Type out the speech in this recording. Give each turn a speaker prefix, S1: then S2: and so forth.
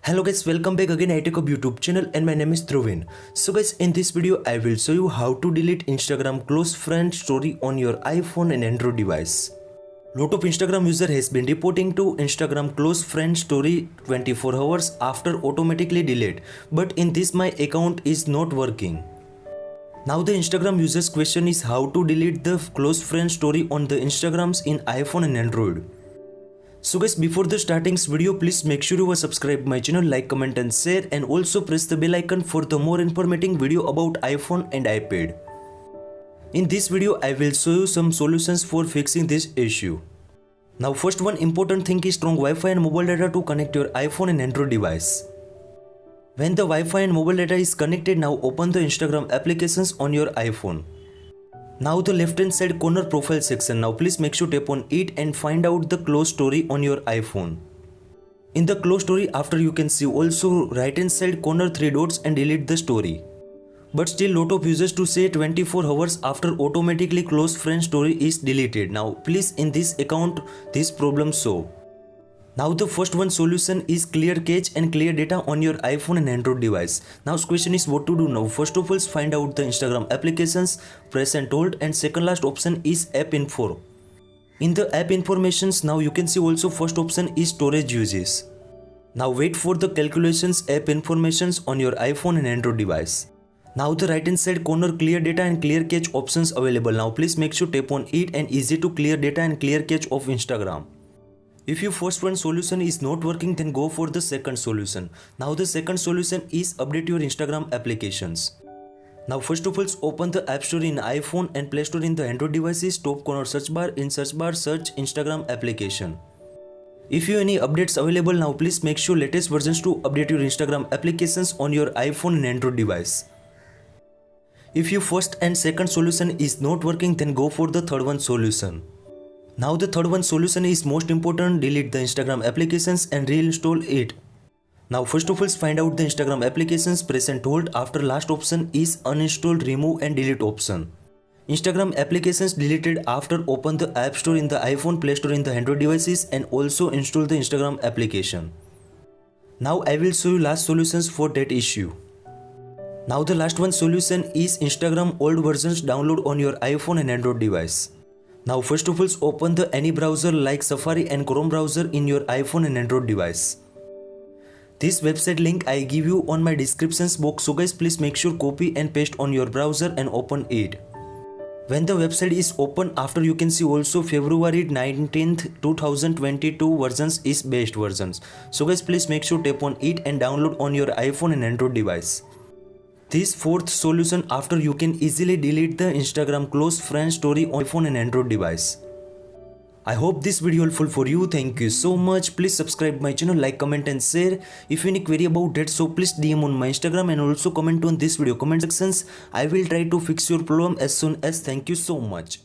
S1: Hello guys, welcome back again at iTechHub YouTube channel and my name is Dhruvin. So guys, in this video I will show you how to delete Instagram close friend story on your iPhone and Android device. Lot of Instagram user has been reporting to Instagram close friend story 24 hours after automatically delete, but in this my account is not working. Now the Instagram users question is how to delete the close friend story on the Instagrams in iPhone and Android. So guys, before the starting video, please make sure you are subscribe my channel, like, comment and share, and also press the bell icon for the more informative video about iPhone and iPad. In this video, I will show you some solutions for fixing this issue. Now first one important thing is strong Wi-Fi and mobile data to connect your iPhone and Android device. When the Wi-Fi and mobile data is connected, now open the Instagram applications on your iPhone. Now the left hand side corner profile section, now please make sure tap on it and find out the close story on your iPhone. In the close story, after you can see also right hand side corner 3 dots and delete the story. But still lot of users to say 24 hours after automatically close friend story is deleted. Now please in this account this problem solve. Now the first one solution is clear cache and clear data on your iPhone and Android device. Now question is what to do now. First of all, find out the Instagram applications, press and hold, and second last option is app info. In the app informations, now you can see also first option is storage uses. Now wait for the calculations app informations on your iPhone and Android device. Now the right hand side corner clear data and clear cache options available. Now please make sure tap on it and easy to clear data and clear cache of Instagram. If your first one solution is not working, then go for the second solution. Now the second solution is update your Instagram applications. Now first of all, open the App Store in iPhone and Play Store in the Android devices. Top corner search bar, in search bar search Instagram application. If you any updates available, now please make sure latest versions to update your Instagram applications on your iPhone and Android device. If your first and second solution is not working, then go for the third one solution. Now the third one solution is most important, delete the Instagram applications and reinstall it. Now first of all, find out the Instagram applications, press and hold. After last option is uninstall, remove and delete option. Instagram applications deleted after open the App Store in the iPhone, Play Store in the Android devices, and also install the Instagram application. Now I will show you last solutions for that issue. Now the last one solution is Instagram old versions download on your iPhone and Android device. Now first of all, open the any browser like Safari and Chrome browser in your iPhone and Android device. This website link I give you on my descriptions box, so guys please make sure copy and paste on your browser and open it. When the website is open, after you can see also February 19th 2022 versions is best versions. So guys please make sure tap on it and download on your iPhone and Android device. This fourth solution, after you can easily delete the Instagram close friend story on iPhone and Android device. I hope this video helpful for you. Thank you so much. Please subscribe my channel, like, comment and share. If you any query about that, so please DM on my Instagram and also comment on this video comment sections. I will try to fix your problem as soon as. Thank you so much.